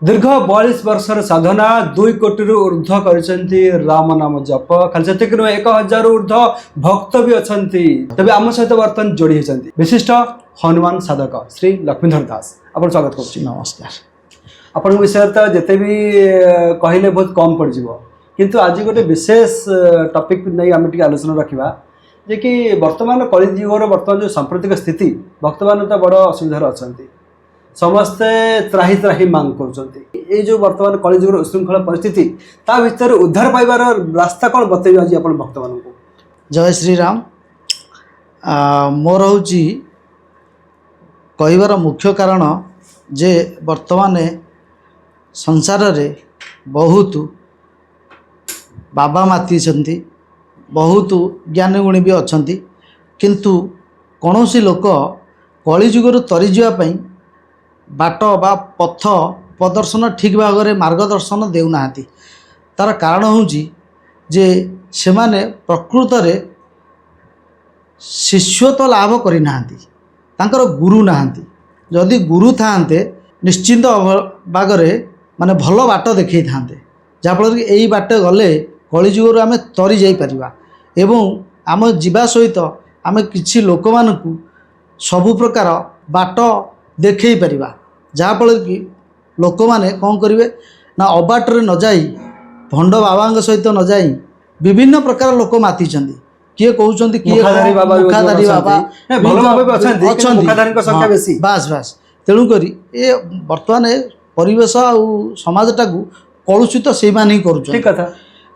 दीर्घ 42 वर्षर साधना 2 कोटी ऊर्ध कर राम नाम जप खाली से 1000 ऊर्ध भक्त भी अच्छा तेज आम सहित बर्तमान जोड़ी होती विशिष्ट हनुमान साधक श्री लक्ष्मीधर दास आप स्वागत कर नमस्कार। आपण विषय तो जिते भी कहले बहुत कम पड़ जाव किंतु आज गोटे विशेष टॉपिक नहीं आम टे आलोचना रखा जे कि वर्तमान कलिजुगर वर्तमान जो सांप्रतिक स्थिति भक्त मान तो बड़ असुविधार अच्छा समस्ते त्राही त्राही मांग कर जो वर्तमान कलिजुगर उशृंखल परिस्थिति ता भीतर उद्धार पाइबार रास्ता कौन बतैबे आज आप भक्त मान को। जय श्री राम। मोर हूँ कहबार मुख्य कारण जे वर्तमान संसार रे बहुत बाबा माती बहुत ज्ञानी गुणी भी अच्छा किंतु कौन सी लोक कलिजुगर तरी जावाई बाट बा पथ प्रदर्शन ठीक भाव में मार्गदर्शन देना तार कारण हूँ जे से माने प्रकृत रे शिष्यत्व लाभ करना तांकर गुरु नाहांती जदि गुरु थांते निश्चिंत बागरे माने भल बाट देखई थांते जहाँफल कि यही बाट गले कलिजुगर आम तरी जाई परिबा एवं आम जीवा सहित आम किछि लोक मानकु सबु प्रकार बाट देखई परिबा जहाँफल कि लोक माने कौन करेंगे ना अबाटर न जाई भंड बाबा सहित न जाई विभिन्न प्रकार लोक माती किए कहते किए मुखाधारी बाबा बास बास तेणुक ये बर्तमान परिवेश आ समाजटा को कलुषित से ही कर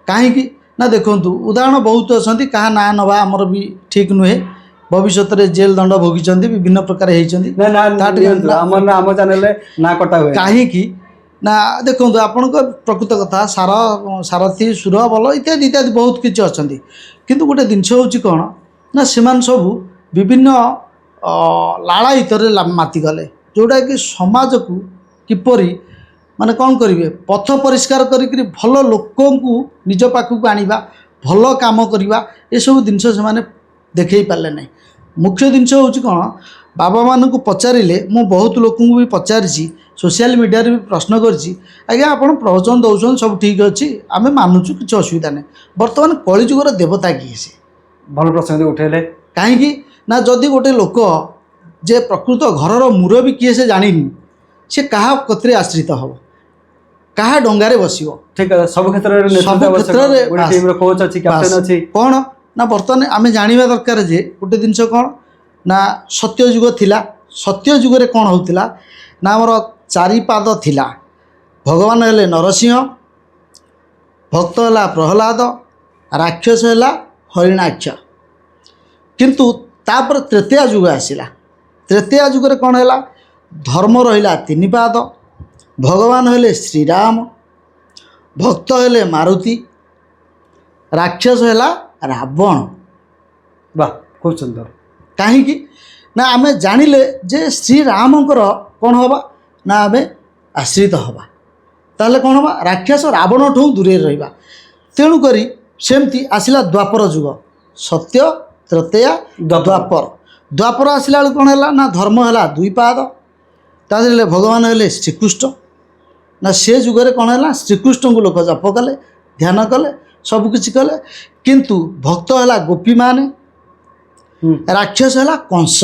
कहीं ना देखु उदाहरण बहुत अच्छा क्या ना नवा आमर भी ठीक नुहे भविष्य में जेल दंड भोगी विभिन्न प्रकार कहीं ना देखो आपण प्रकृत कथा सार सारथी सुर बल इत्यादि इत्यादि बहुत किसी अच्छा किंतु गोटे जिनस हूँ कौन ना से सब विभिन्न लालायितर माति गले जोटा कि समाज को किपरि माने कौन करेंगे पथ परिष्कार करी भल लोक निज पाखक आनिबा भल काम करवा ये सब जिनस से देखई पारे ना मुख्य जिनस हूँ कौन बाबा मान को पचारे मु बहुत लोक भी पचारि सोशल मीडिया भी प्रश्न करिया आप प्रवचन दौरान सब ठीक अच्छे आम मानुचु कि असुविधा नहीं बर्तमान कलिजुगर देवता किए से भल प्रसंग उठेले कहीं ना जदि गोटे लोक जे प्रकृत घरर मुरबी किए से जानी से क्या कतरे आश्रित हम क्या डंगारे बस ठीक है सब क्षेत्र कौन ना बर्तमान आम जाना दरकार जे गोटे जिनस कौन ना सत्य जुग थिला सत्य जुगरे कौन होता ना आमर चारिपाद थिला भगवान हेले नरसिंह भक्त है प्रहलाद राक्षस है हरिणाक्ष किंतु तापर तृतीय जुग आसला तृतीय जुगरे कौन है धर्म रहा तीन पाद भगवान हेले श्रीराम भक्त हेले मारुति राक्षस है रावण। वाह खूब सुंदर कहीं ना आम जानिले जे श्रीरामकर कौन हवा ना आम आश्रित हवा ताले कौन हवा राक्षस रावण ठू दूरे रहा तेणुक सेमती आसला द्वापर जुग सत्य तृतीय द्वापर द्वापर आसला बेलू कौन है ना धर्म है दुई पाद तादे भगवान हेले श्रीकृष्ण ना से जुगरे कौन है श्रीकृष्ण को लोक जप कले ध्यान कले सबकिछि कले किंतु भक्त है गोपी माने राक्षस है कंस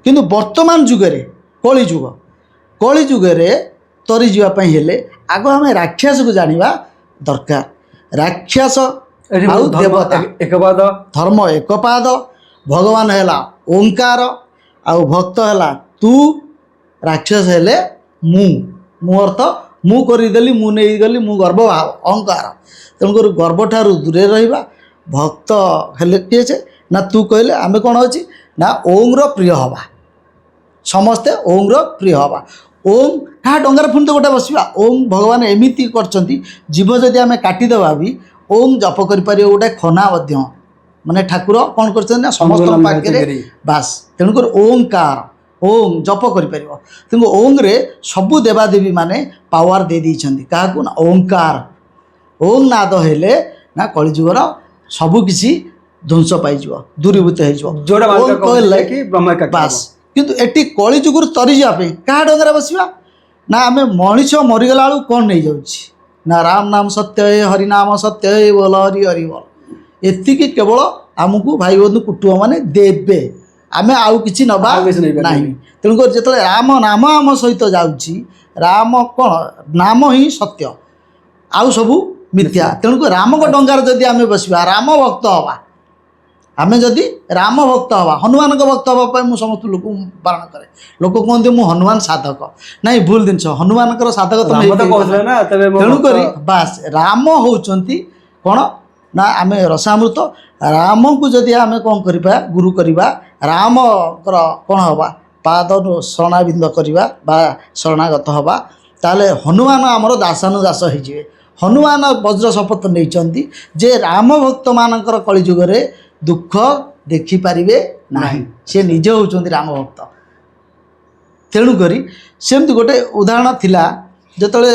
किंतु वर्तमान जुगरे कली जुगरे तरी जावाई हेले आग आम राक्षस को जानिबा दरकार राक्षस देवता एक पाद धर्म एक पाद भगवान है ओंकार आउ भक्त है तू राक्षस हेले मु अर्थ मु करदेली मु नहीं गली मु गर्व अहंकार तेणुक गर्व ठारू दूरे रहा भक्त हेले किए से ना तू कहले आमे कौन अच्छी ना ओम रो प्रिय हवा समस्ते ओम रो प्रिय हवा ओम क्या डंगार पुणी तो गोटे बसवा ओम भगवान एमती कर जीव जदि आम काटिदेवा भी ओम जप कर गोटे खना माने ठाकुर कौन कर समस्त पाखे बास तेणुक ओंकार ओम जप कर तेणु ओम रे सबू देवादेवी माने पावर दे क्या ना ओंकार ओम नाद हेले ना कलिजुगर सबकिछि ध्वंस पाइज दूरीभूत हो बास किंतु एटी कली जुगुर तरी जावाई क्या डंगार बसवा ନା ଆମେ ମଣିଷ ମରିଗଲା ବେଳକୁ କ'ଣ ନେଇଯାଉଛି ନା ରାମ ନାମ ସତ୍ୟ ହେ ହରିନାମ ସତ୍ୟ ହେ ବୋଲ ହରି ହରି ବୋଲ। ଏତିକି କେବଳ ଆମକୁ ଭାଇ ବନ୍ଧୁ କୁଟୁମ୍ବ ମାନେ ଦେବେ, ଆମେ ଆଉ କିଛି ନେବା ଆଉ କିଛି ନେଇପାରିବାନି। ନାହିଁ। ତେଣୁକରି ଯେତେବେଳେ ରାମ ନାମ ଆମ ସହିତ ଯାଉଛି, ରାମ କ'ଣ ନାମ ହିଁ ସତ୍ୟ, ଆଉ ସବୁ ମିଥ୍ୟା। ତେଣୁକରି ରାମଙ୍କ ଡଙ୍ଗାରେ ଯଦି ଆମେ ବସିବା, ରାମ ଭକ୍ତ ହେବା, ଆମେ ଯଦି ରାମ ଭକ୍ତ ହେବା, ହନୁମାନଙ୍କ ଭକ୍ତ ହେବା ପାଇଁ ମୁଁ ସମସ୍ତ ଲୋକଙ୍କୁ ବାରଣ କରେ। ଲୋକ କୁହନ୍ତି ମୁଁ ହନୁମାନ ସାଧକ, ନାଇଁ ଭୁଲ ଜିନିଷ। ହନୁମାନଙ୍କର ସାଧକ ତମେ ରାମ ତ ହେଇପାରିବ କହୁଥିଲେ ନାହିଁ। ନା, ତେବେ ମୋ ତେଣୁକରି ଭକ୍ତ- ବାସ୍ ରାମ ହେଉଛନ୍ତି କ'ଣ ନା ଆମେ ରସାମୃତ। ରାମଙ୍କୁ ଯଦି ଆମେ କ'ଣ କରିବା ଗୁରୁ କରିବା, ରାମଙ୍କର କ'ଣ ହେବା ପାଦ ଶରଣାବିନ୍ଦ କରିବା ବା ଶରଣାଗତ ହେବା, ତାହେଲେ ହନୁମାନ ଆମର ଦାସାନୁଦାସ ହେଇଯିବେ। ହନୁମାନ ବଜ୍ର ଶପଥ ନେଇଛନ୍ତି ଯେ ରାମ ଭକ୍ତମାନଙ୍କର କଳିଯୁଗରେ ଦୁଃଖ ଦେଖିପାରିବେ ନାହିଁ। ସେ ନିଜେ ହେଉଛନ୍ତି ରାମ ଭକ୍ତ। ତେଣୁକରି ସେମିତି ଗୋଟେ ଉଦାହରଣ ଥିଲା, ଯେତେବେଳେ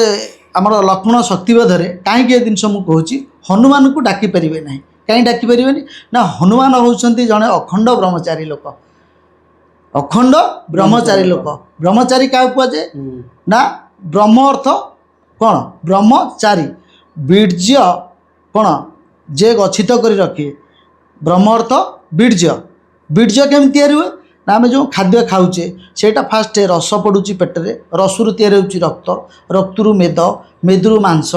ଆମର ଲକ୍ଷ୍ମଣ ଶକ୍ତିବୋଧରେ, କାହିଁକି ଏ ଜିନିଷ ମୁଁ କହୁଛି, ହନୁମାନଙ୍କୁ ଡାକିପାରିବେ ନାହିଁ। କାହିଁ ଡାକିପାରିବେନି ନା ହନୁମାନ ହେଉଛନ୍ତି ଜଣେ ଅଖଣ୍ଡ ବ୍ରହ୍ମଚାରୀ ଲୋକ। ଅଖଣ୍ଡ ବ୍ରହ୍ମଚାରୀ ଲୋକ। ବ୍ରହ୍ମଚାରୀ କାହାକୁ କୁହାଯାଏ ନା ବ୍ରହ୍ମ ଅର୍ଥ କ'ଣ ବ୍ରହ୍ମଚାରୀ, ବୀର୍ଯ୍ୟ କ'ଣ ଯେ ଗଚ୍ଛିତ କରି ରଖେ। ବ୍ରହ୍ମ ଅର୍ଥ ବୀର୍ଯ୍ୟ। ବୀର୍ଯ୍ୟ କେମିତି ତିଆରି ହୁଏ ନା ଆମେ ଯେଉଁ ଖାଦ୍ୟ ଖାଉଛେ ସେଇଟା ଫାଷ୍ଟ ରସ ପଡ଼ୁଛି ପେଟରେ, ରସରୁ ତିଆରି ହେଉଛି ରକ୍ତ, ରକ୍ତରୁ ମେଦ, ମେଦରୁ ମାଂସ,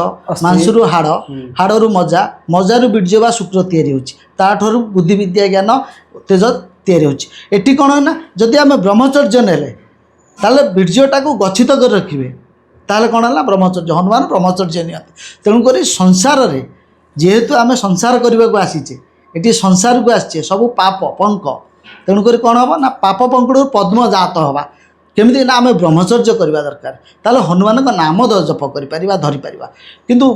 ମାଂସରୁ ହାଡ଼, ହାଡ଼ରୁ ମଜା, ମଜାରୁ ବୀର୍ଯ୍ୟ ବା ଶୁକ୍ର ତିଆରି ହେଉଛି, ତାଠାରୁ ବୁଦ୍ଧିବିଦ୍ୟା ଜ୍ଞାନ ତେଜ ତିଆରି ହେଉଛି। ଏଠି କ'ଣ ନା ଯଦି ଆମେ ବ୍ରହ୍ମଚର୍ଯ୍ୟ ନେଲେ ତାହେଲେ ବୀର୍ଯ୍ୟଟାକୁ ଗଚ୍ଛିତ କରି ରଖିବେ, ତାହେଲେ କ'ଣ ହେଲା ବ୍ରହ୍ମଚର୍ଯ୍ୟ। ହନୁମାନ ବ୍ରହ୍ମଚର୍ଯ୍ୟ ନିଅନ୍ତି। ତେଣୁକରି ସଂସାରରେ ଯେହେତୁ ଆମେ ସଂସାର କରିବାକୁ ଆସିଛେ, ଏଠି ସଂସାରକୁ ଆସିଛେ ସବୁ ପାପ ପଙ୍କ, ତେଣୁକରି କ'ଣ ହେବ ନା ପାପ ପଙ୍କରୁ ପଦ୍ମ ଜାତ ହେବା। କେମିତି ନା ଆମେ ବ୍ରହ୍ମଚର୍ଯ୍ୟ କରିବା ଦରକାର, ତାହେଲେ ହନୁମାନଙ୍କ ନାମ ଜପ କରିପାରିବା, ଧରିପାରିବା। କିନ୍ତୁ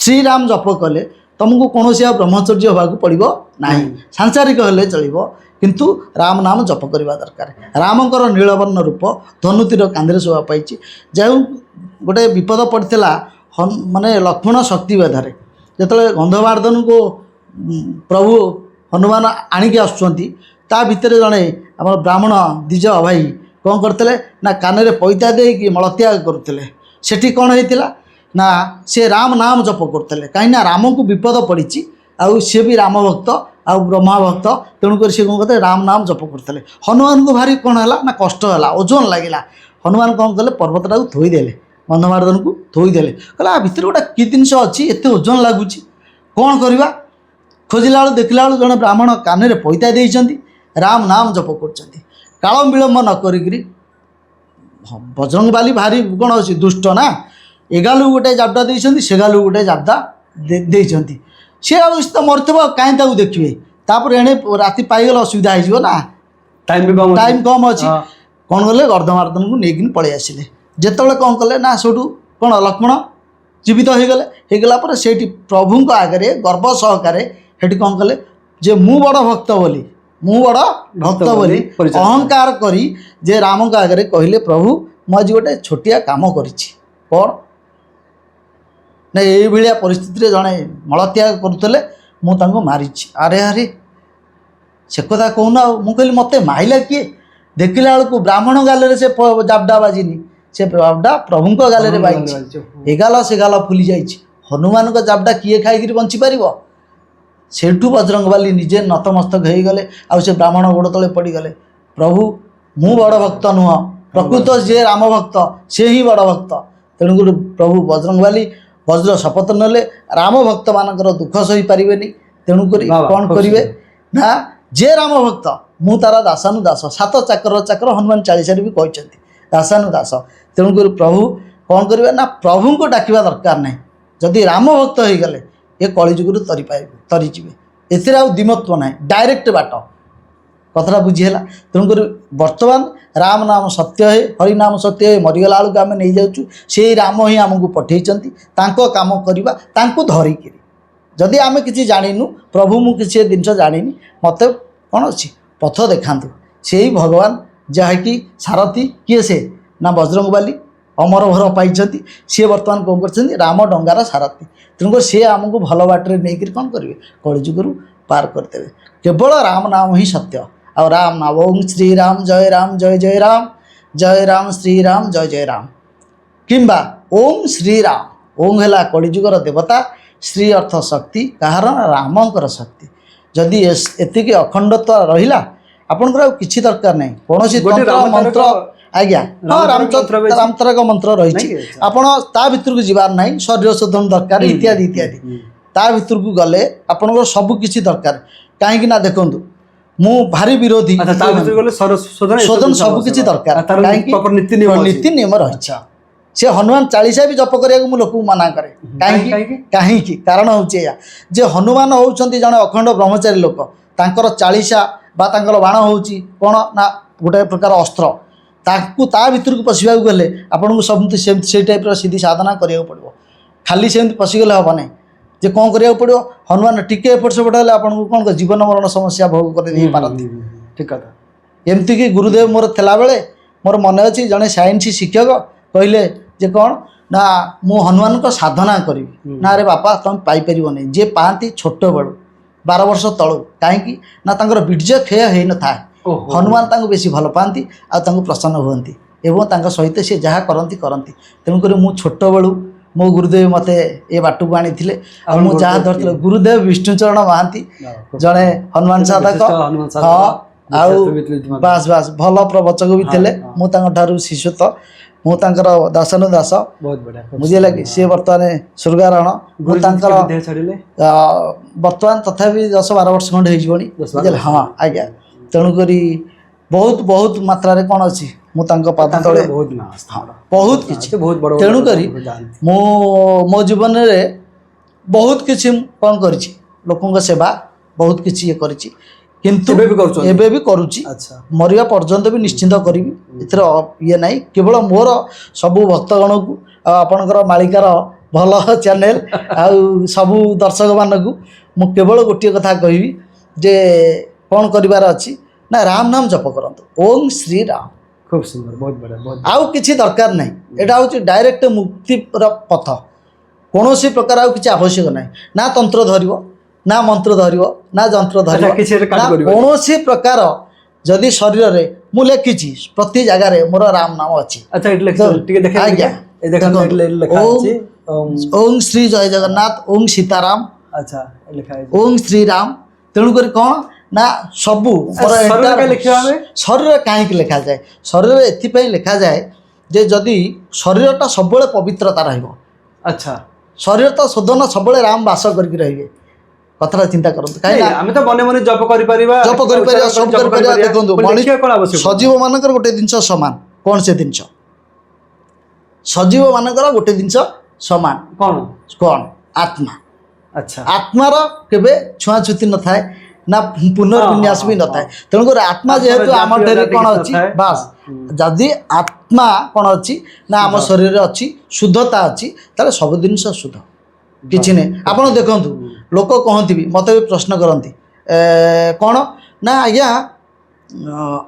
ଶ୍ରୀରାମ ଜପ କଲେ ତୁମକୁ କୌଣସି ଆଉ ବ୍ରହ୍ମଚର୍ଯ୍ୟ ହେବାକୁ ପଡ଼ିବ ନାହିଁ, ସାଂସାରିକ ହେଲେ ଚଳିବ, କିନ୍ତୁ ରାମ ନାମ ଜପ କରିବା ଦରକାର। ରାମଙ୍କର ନୀଳବର୍ଣ୍ଣ ରୂପ ଧନୁତୀର କାନ୍ଧରେ ଶୋଭା ପାଇଛି। ଯେଉଁ ଗୋଟେ ବିପଦ ପଡ଼ିଥିଲା ମାନେ ଲକ୍ଷ୍ମଣ ଶକ୍ତିବେଧରେ, ଯେତେବେଳେ ଗନ୍ଧମାର୍ଦ୍ଦନକୁ ପ୍ରଭୁ ହନୁମାନ ଆଣିକି ଆସୁଛନ୍ତି, ତା ଭିତରେ ଜଣେ ଆମର ବ୍ରାହ୍ମଣ ଦ୍ୱିଜ ଭାଇ କ'ଣ କରିଥିଲେ ନା କାନରେ ପଇତା ଦେଇକି ମଳତ୍ୟାଗ କରୁଥିଲେ। ସେଠି କ'ଣ ହେଇଥିଲା ନା ସେ ରାମ ନାମ ଜପ କରୁଥିଲେ, କାହିଁକିନା ରାମଙ୍କୁ ବିପଦ ପଡ଼ିଛି, ଆଉ ସିଏ ବି ରାମ ଭକ୍ତ ଆଉ ବ୍ରହ୍ମା ଭକ୍ତ। ତେଣୁକରି ସେ କ'ଣ କରିଥିଲେ ରାମ ନାମ ଜପ କରୁଥିଲେ। ହନୁମାନଙ୍କୁ ଭାରି କ'ଣ ହେଲା ନା କଷ୍ଟ ହେଲା, ଓଜନ ଲାଗିଲା। ହନୁମାନ କ'ଣ କଲେ ପର୍ବତଟାକୁ ଥୋଇଦେଲେ, ଗନ୍ଧମାର୍ଦ୍ଦନକୁ ଥୋଇଦେଲେ, କହିଲେ ଆ ଭିତରେ ଗୋଟେ କି ଜିନିଷ ଅଛି ଏତେ ଓଜନ ଲାଗୁଛି, କ'ଣ କରିବା। ଖୋଜିଲା ବେଳୁ ଦେଖିଲା ବେଳୁ ଜଣେ ବ୍ରାହ୍ମଣ କାନରେ ପଇତା ଦେଇଛନ୍ତି, ରାମ ନାମ ଜପ କରୁଛନ୍ତି। କାଳ ବିଳମ୍ବ ନ କରିକିରି ବଜରଙ୍ଗବାଲି ଭାରି କ'ଣ ଅଛି ଦୁଷ୍ଟ ନା, ଏଗାଲୁ ଗୋଟେ ଜାବଡ଼ା ଦେଇଛନ୍ତି, ସେଗାଲୁ ଗୋଟେ ଜାବଡ଼ା ଦେଇଛନ୍ତି। ସେ ଆଉ ତ ମରିଥିବ କାହିଁ ତାକୁ ଦେଖିବେ, ତାପରେ ଏଣେ ରାତି ପାଇଗଲେ ଅସୁବିଧା ହେଇଯିବ ନା, ଟାଇମ୍ କମ୍ ଅଛି। କ'ଣ କଲେ ଗନ୍ଧମାର୍ଦ୍ଦନକୁ ନେଇକିନି ପଳେଇ ଆସିଲେ। ଯେତେବେଳେ କ'ଣ କଲେ ନା ସେଇଠୁ କ'ଣ ଲକ୍ଷ୍ମଣ ଜୀବିତ ହେଇଗଲା ପରେ ସେଇଠି ପ୍ରଭୁଙ୍କ ଆଗରେ ଗର୍ବ ସହକାରେ ସେଠି କ'ଣ କଲେ ଯେ ମୁଁ ବଡ଼ ଭକ୍ତ ବୋଲି, ମୁଁ ବଡ଼ ଭକ୍ତ ବୋଲି ଅହଙ୍କାର କରି ଯେ ରାମଙ୍କ ଆଗରେ କହିଲେ, ପ୍ରଭୁ ମୁଁ ଆଜି ଗୋଟେ ଛୋଟିଆ କାମ କରିଛି। କ'ଣ ନା ଏଇଭଳିଆ ପରିସ୍ଥିତିରେ ଜଣେ ମଳତ୍ୟାଗ କରୁଥିଲେ, ମୁଁ ତାଙ୍କୁ ମାରିଛି। ଆରେ ଆରେ ସେ କଥା କହୁନ। ଆଉ ମୁଁ କହିଲି ମୋତେ ମାଇଲା କିଏ? ଦେଖିଲା ବେଳକୁ ବ୍ରାହ୍ମଣ ଗାଲରେ ସେ ଜାବଡ଼ା ବାଜିନି, ସେ ଜାବଡ଼ା ପ୍ରଭୁଙ୍କ ଗାଲରେ ବାଜିଛି। ଏଗାଲ ସେଗାଲ ଫୁଲି ଯାଇଛି। ହନୁମାନଙ୍କ ଜାବଡ଼ା କିଏ ଖାଇକିରି ବଞ୍ଚିପାରିବ? ସେଇଠୁ ବଜରଙ୍ଗବାଲି ନିଜେ ନତମସ୍ତକ ହେଇଗଲେ, ଆଉ ସେ ବ୍ରାହ୍ମଣ ଗୋଡ଼ ତଳେ ପଡ଼ିଗଲେ। ପ୍ରଭୁ ମୁଁ ବଡ଼ ଭକ୍ତ ନୁହଁ, ପ୍ରକୃତ ଯିଏ ରାମ ଭକ୍ତ ସେ ହିଁ ବଡ଼ ଭକ୍ତ। ତେଣୁକରି ପ୍ରଭୁ ବଜରଙ୍ଗବାଲି ବଜ୍ର ଶପଥ ନେଲେ ରାମ ଭକ୍ତମାନଙ୍କର ଦୁଃଖ ସହିପାରିବେନି। ତେଣୁକରି କ'ଣ କରିବେ ନା ଯେ ରାମ ଭକ୍ତ ମୁଁ ତାର ଦାସାନୁଦାସ, ସାତ ଚାକର ଚାକର ହନୁମାନ ଚାଳିଶାରେ ବି କହିଛନ୍ତି ଦାସାନୁଦାସ। ତେଣୁକରି ପ୍ରଭୁ କ'ଣ କରିବେ ନା ପ୍ରଭୁଙ୍କୁ ଡାକିବା ଦରକାର ନାହିଁ। ଯଦି ରାମ ଭକ୍ତ ହେଇଗଲେ ଏ କଳିଯୁଗରୁ ତରିଯିବେ। ଏଥିରେ ଆଉ ଦ୍ୱିମତ୍ଵ ନାହିଁ, ଡାଇରେକ୍ଟ ବାଟ। କଥାଟା ବୁଝିହେଲା। ତେଣୁକରି ବର୍ତ୍ତମାନ ରାମ ନାମ ସତ୍ୟ ହେ ହରିନାମ ସତ୍ୟ ହେ ମରିଗଲା ବେଳକୁ ଆମେ ନେଇଯାଉଛୁ। ସେଇ ରାମ ହିଁ ଆମକୁ ପଠେଇଛନ୍ତି, ତାଙ୍କ କାମ କରିବା ତାଙ୍କୁ ଧରିକିରି। ଯଦି ଆମେ କିଛି ଜାଣିନୁ, ପ୍ରଭୁ ମୁଁ କିଛି ଜିନିଷ ଜାଣିନି, ମୋତେ କ'ଣ ଅଛି ପଥ ଦେଖାନ୍ତୁ। ସେଇ ଭଗବାନ ଯାହାକି ସାରଥି କିଏ ସେ ନା ବଜରଙ୍ଗବାଲି ଅମର ଭର ପାଇଛନ୍ତି। ସିଏ ବର୍ତ୍ତମାନ କ'ଣ କରିଛନ୍ତି ରାମ ଡଙ୍ଗାର ସାରଥି। ତେଣୁକରି ସିଏ ଆମକୁ ଭଲ ବାଟରେ ନେଇକରି କ'ଣ କରିବେ କଳିଯୁଗରୁ ପାର କରିଦେବେ। କେବଳ ରାମ ନାମ ହିଁ ସତ୍ୟ। ଆଉ ରାମ ନାମ ଓଁ ଶ୍ରୀରାମ ଜୟ ରାମ ଜୟ ଜୟ ରାମ, ଜୟ ରାମ ଶ୍ରୀରାମ ଜୟ ଜୟ ରାମ। किंबा ओम श्री राम ओम है कलिजुगर देवता श्री अर्थ शक्ति कहार रामकर शक्ति जदि एतिकी अखंडता रहिला आपनकर किछि दरकार नहीं कोनोसी गोटे तंत्र मंत्र आज्ञा हाँ रामचरक मंत्र रही आपण ता भितर को जीवार नहीं शरीर शोधन दरकार इत्यादि इत्यादि ता भितर को गले आपनकर सब किछि दरकार कहीं ना देखंतु मु भारी विरोधी शोधन सब किछि दरकार नीति नियम रही से हनुमान 40 भी जप करिया मु लोक मना करे कहीं कारण होचे या जे हनुमान होउछंती जने अखंड ब्रह्मचारी लोक तांकर 40 बा तांकर बाण होउची कोन ना गोटे प्रकार अस्त्र ताकू ता भीतर को पशिबा गले आपन को सब से टाइप रो सीधी साधना करिया पड़ो खाली सेमती पशिगले हबा नै जे कौन करिया पड़ो हनुमान टिके एपट सेपट हेले आपन को कोन जीवन मरण समस्या भोग कर दे पारती ठीक कथा एमती कि गुरुदेव मोर थला बेले मोर मन अछि जने साइंस शिक्षक कहले जे कौन ना मु हनुमान को साधना करी ना रे बापा तुम पाई परिबो नै जे पांती छोट बड़ 12 वर्ष तळो काहेकि ना तांकर बीर्ज क्षय हेइ न था हनुमान तांको बेसी भल पांती आ तांको प्रसन्न होंती एवं तांको सहित से जहा करंती तेणु करी मु छोट बळु मो गुरुदेव मते ए बाटू को आनी मु जहा धरते गुरुदेव विष्णुचरण महांती जड़े हनुमान साधक हाँ बास बास भल प्रवचक भी थे मुझे शिशु तो मुझे दासन दास बहुत बढ़िया बुझे लगे सी बर्तमान स्वर्गारोहण बर्तमान तथापि 10-12 वर्ष खंडे बुझे हाँ आज्ञा तेणुक बहुत बहुत मात्रा कौन अच्छी मुझे बहुत किसी तेणुक मो जीवन में बहुत किसी कौन कर लोकों सेवा बहुत किसी ये कर किंतु एबे भी करुच्ची मरिया पर्यंत भी निश्चिंत करी इथर ये नहीं केवल मोर सबु भक्तगण को आपणकर मालिकार भल चैनल सबु दर्शक मानक मु केवल गोटे कथा कहबी जे कौन करिवार अछि ना राम नाम जप करंतु ओम श्री राम खूब सुंदर बहुत बढ़िया बहुत आउ किछि दरकार नहीं एटा होछि डायरेक्ट मुक्ति पथ कौन सी प्रकार आउ किछि आवश्यक नहीं ना तंत्र धरिबो ना मंत्र धरिबो ना जंत्र धरिबो कौन सी प्रकार जदि शरीर रे मु लेखिछि प्रति जगह रे मोर राम नाम अछि अच्छा इट टिके देखा आज्ञा ए देखा लिखा अछि ओम श्री जय जगन्नाथ ओम सीताराम अच्छा लिखा है ओम श्री राम तेणु कर कौन ना सबू शरीर कहीं लिखा जाए शरीर एथि लिखा जाए जे जदि शरीरटा सब पवित्रता रहिबो अच्छा शरीर तो शोधन सब राम वास करके रहिबे कथा चिंता करते कहीं आमे तो मने मने जप करि परिबा सब करि परिबा देखंतु सजीव मानकर गोटे जिंस समान कौन से जिंस सजीव मानकर गोटे जिंस समान कौन कौन आत्मा अच्छा आत्मार केबे छुआछुती न थाए ना पुनर्विन्यास भी न थाए तेणुकर आत्मा जेहेतु आम ढेरे कौन अच्छी बास जदि आत्मा कौन अच्छी ना आम शरीर अच्छी शुद्धता अच्छी ताले सब जिनिस शुद्ध किछि नहीं आपण देखंतु लोक कहती भी मत भी प्रश्न करती कौन ना आज्ञा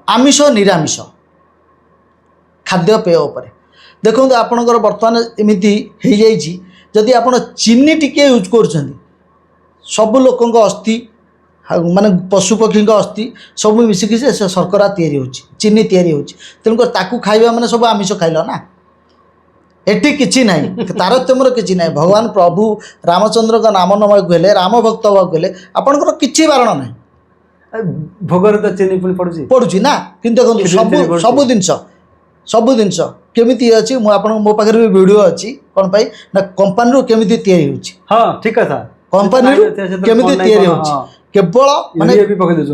आमिष निरामिष खाद्यपेय उपर देखो आपणकर बर्तमान एमती हो जाइए जदि आप चीनी टिके यूज कर सब लोकों अस्थि माने पशुपक्षी अस्थि सब मिसिकी शर्करा या चीनी या तेणुक ताकू खाइबा माने सब आमिष खाइल ना एटी किछि नहीं तारतम्यर किछि नहीं भगवान प्रभु रामचंद्र का नाम नम कहले राम भक्त हवा कहले आपणकर किछि बारण नहीं भोगर तो चीनी पुणी पड़ुछि ना किंतु देखो सब जिनस केमिति अछि मो आपन मो पाखर भी वीडियो अछि कोन पाई ना कंपनी रो केमिति तयारी होछि हां ठीक है था कंपनी रो केमिति तयारी होछि केवल माने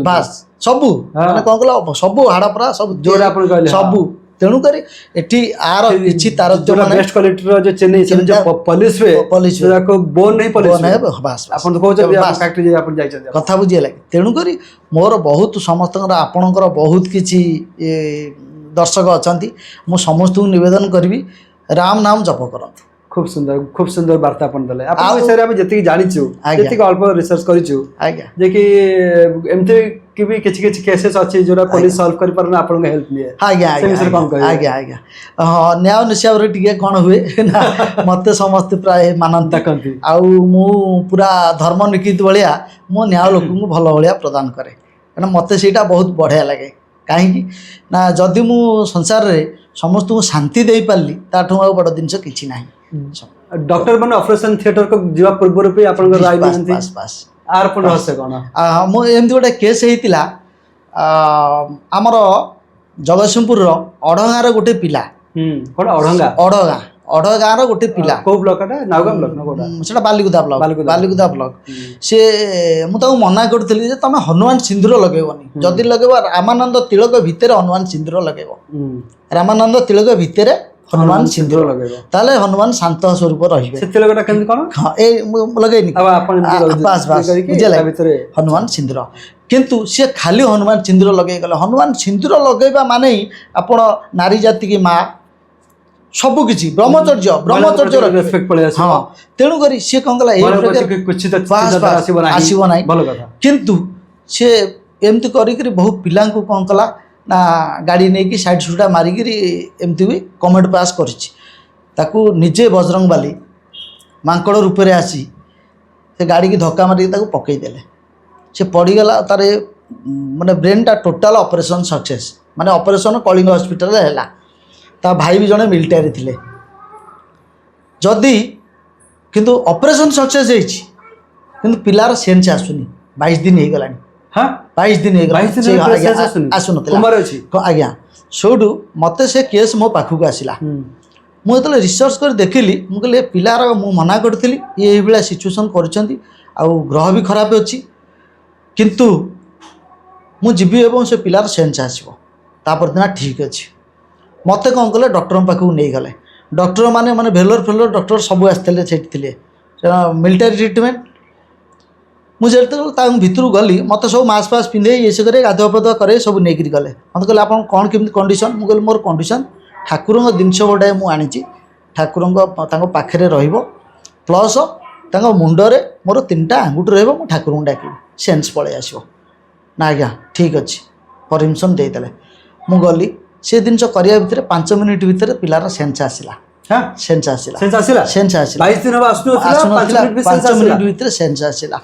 बस सब माने कोन कहला सब हाड़परा सब जोड़ा आपन कहले सब तेणु करी एठी आर किछि तार जो बेस्ट क्वालिटी रो जो चेन्नई से जो पॉलिश वे को बोन नहीं पॉलिश बोन है बस आपन तो कहछ फैक्ट्री जे आपन जाय छ कथा बुझिए लागे तेणु करी मोर बहुत समस्तकर आपनकर बहुत किछि दर्शक अच्छा मु समस्त निवेदन करी राम नाम जप करत खूब सुंदर वार्ता अपन दले अपन विषय रे हम जति जानिछु जति अल्प रिसर्च करिछु आज्ञा जे कि एमते कि भी किछि केसेस अछि जोरा पुलिस सॉल्व करि परना आपन हेल्प लिए आज्ञा आज्ञा आज्ञा हां न्याय निश्चय रे टिके कोन हुए ना मते समस्त प्राय मानंत कंती आ मु पूरा धर्म निकित भलिया मो न्याय लोक को भलो भलिया प्रदान करे कारण मते सेटा बहुत बढ़िया लागे कहीं ना जदि मु संसार रे ସମସ୍ତଙ୍କୁ ଶାନ୍ତି ଦେଇପାରିଲି ତାଠୁ ଆଉ ବଡ଼ ଜିନିଷ କିଛି ନାହିଁ। ଡକ୍ଟର ମାନେ ଅପରେସନ थिएटर को ଯିବା ପୂର୍ବରୁ ବି ଆପଣଙ୍କ ରାୟ ବାସ୍ ନିଅନ୍ତି ବାସ୍ ବାସ୍। ଆର ପୁଣି ରହସ୍ୟ କ'ଣ? ମୁଁ ଏମିତି ଗୋଟେ କେସ୍ ହେଇଥିଲା ଆମର ଜଗତସିଂହପୁରର ଅଢ଼ଗାଁର ଗୋଟେ ପିଲା। କ'ଣ ଅଢ଼ଙ୍ଗା? ଅଢ଼ଗାଁର ଗୋଟେ ପିଲା। କୋଉ ବ୍ଲକଟା? ନାଉଗାଁ ବ୍ଲକ ନା କୋଉଟା? ସେଟା ବାଲିକୁଦା ବ୍ଲକ। ବାଲିକୁଦା ବ୍ଲକ। ସେ ମୁଁ ତାକୁ ମନା କରିଥିଲି ଯେ ତମେ ହନୁମାନ ସିନ୍ଦୁର ଲଗେଇବନି, ଯଦି ଲଗେଇବ ରାମାନନ୍ଦ ତିଳକ ଭିତରେ ହନୁମାନ ସିନ୍ଦୁର ଲଗେଇବ। ରାମାନନ୍ଦ ତିଳକ ଭିତରେ ହନୁମାନ ସିନ୍ଦୁର ଲଗେଇବ, ତାହେଲେ ହନୁମାନ ଶାନ୍ତ ସ୍ୱରୂପ ରହିବେ। ସେ ତିଳକଟା କେମିତି କ'ଣ? ହଁ ଏଇ ମୁଁ ଲଗେଇନି, ବାସ୍ ବାସ୍ ବୁଝିଲେ, ହନୁମାନ ସିନ୍ଦୁର। କିନ୍ତୁ ସିଏ ଖାଲି ହନୁମାନ ସିନ୍ଦୁର ଲଗେଇଗଲେ। ହନୁମାନ ସିନ୍ଦୁର ଲଗେଇବା ମାନେ ହିଁ ଆପଣ ନାରୀ ଜାତିକି ମା ସବୁକିଛି ବ୍ରହ୍ମଚର୍ଯ୍ୟ ରଖିବେ। ହଁ, ତେଣୁକରି ସିଏ କ'ଣ କଲା ଆସିବ ନାହିଁ। କିନ୍ତୁ ସିଏ ଏମିତି କରିକିରି ବହୁତ ପିଲାଙ୍କୁ କ'ଣ କଲା ନା ଗାଡ଼ି ନେଇକି ସାଇଡ୍ ସୁଟା ମାରିକିରି ଏମିତି ବି କମେଣ୍ଟ ପାସ୍ କରିଛି। ତାକୁ ନିଜେ ବଜରଙ୍ଗବାଲି ମାଙ୍କଡ଼ ରୂପରେ ଆସି ସେ ଗାଡ଼ିକି ଧକ୍କା ମାରିକି ତାକୁ ପକେଇଦେଲେ। ସେ ପଡ଼ିଗଲା, ତାର ମାନେ ବ୍ରେନ୍ଟା ଟୋଟାଲ୍ ଅପରେସନ୍ ସକ୍ସେସ୍, ମାନେ ଅପରେସନ୍ କଳିଙ୍ଗ ହସ୍ପିଟାଲରେ ହେଲା। ତା ଭାଇ ବି ଜଣେ ମିଲିଟାରୀ ଥିଲେ। ଯଦି କିନ୍ତୁ ଅପରେସନ୍ ସକ୍ସେସ୍ ହେଇଛି, କିନ୍ତୁ ପିଲାର ସେନ୍ସ ଆସୁନି। 22 ଦିନ ହେଇଗଲାଣି। 22 ଦିନ ହେଇଗଲାଣି ଆସୁନଥିଲା। ଆଜ୍ଞା, ସେଇଠୁ ମୋତେ ସେ କେସ୍ ମୋ ପାଖକୁ ଆସିଲା। ମୁଁ ଯେତେବେଳେ ରିସର୍ଚ୍ଚ କରି ଦେଖିଲି, ମୁଁ କହିଲି ଏ ପିଲାର ମୁଁ ମନା କରିଥିଲି, ଇଏ ଏଇଭଳିଆ ସିଚୁଏସନ୍ କରିଛନ୍ତି, ଆଉ ଗ୍ରହ ବି ଖରାପ ଅଛି, କିନ୍ତୁ ମୁଁ ଯିବି ଏବଂ ସେ ପିଲାର ସେନ୍ସ ଆସିବ। ତାପରଦିନ ଠିକ୍ ଅଛି। ମୋତେ କ'ଣ କଲେ, ଡକ୍ଟରଙ୍କ ପାଖକୁ ନେଇଗଲେ। ଡକ୍ଟର ମାନେ ଭେଲୋର ଡକ୍ଟର ସବୁ ଆସିଥିଲେ, ସେଠି ଥିଲେ ମିଲିଟାରୀ ଟ୍ରିଟମେଣ୍ଟ। ମୁଁ ଯେତେବେଳେ ତାଙ୍କ ଭିତରକୁ ଗଲି, ମୋତେ ସବୁ ମାସ୍କ ଫାସ୍କ ପିନ୍ଧେଇ ଇଏ ସେ କରି ଗାଧୁଆ ପାଧୁଆ କରେଇ ସବୁ ନେଇକରି ଗଲେ। ମୋତେ କହିଲେ ଆପଣ କ'ଣ କେମିତି କଣ୍ଡିସନ୍? ମୁଁ କହିଲି ମୋର କଣ୍ଡିସନ୍ ଠାକୁରଙ୍କ ଜିନିଷ ଗୋଟାଏ ମୁଁ ଆଣିଛି, ଠାକୁରଙ୍କ ତାଙ୍କ ପାଖରେ ରହିବ, ପ୍ଲସ୍ ତାଙ୍କ ମୁଣ୍ଡରେ ମୋର 3ଟା ଆଙ୍ଗୁଠି ରହିବ, ମୁଁ ଠାକୁରଙ୍କୁ ଡାକିବି, ସେନ୍ସ ପଳେଇ ଆସିବ। ନା ଆଜ୍ଞା ଠିକ୍ ଅଛି, ପରମିସନ୍ ଦେଇଦେଲେ। ମୁଁ ଗଲି, ସେ ଜିନିଷ କରିବା ଭିତରେ 5 ମିନିଟ୍ ଭିତରେ ପିଲାର ସେନ୍ସ ଆସିଲା। ସେନ୍ସ ଆସିଲା। 22 ଦିନ ଆସୁନଥିଲା, 5 ମିନିଟ୍ ଭିତରେ ସେନ୍ସ ଆସିଲା।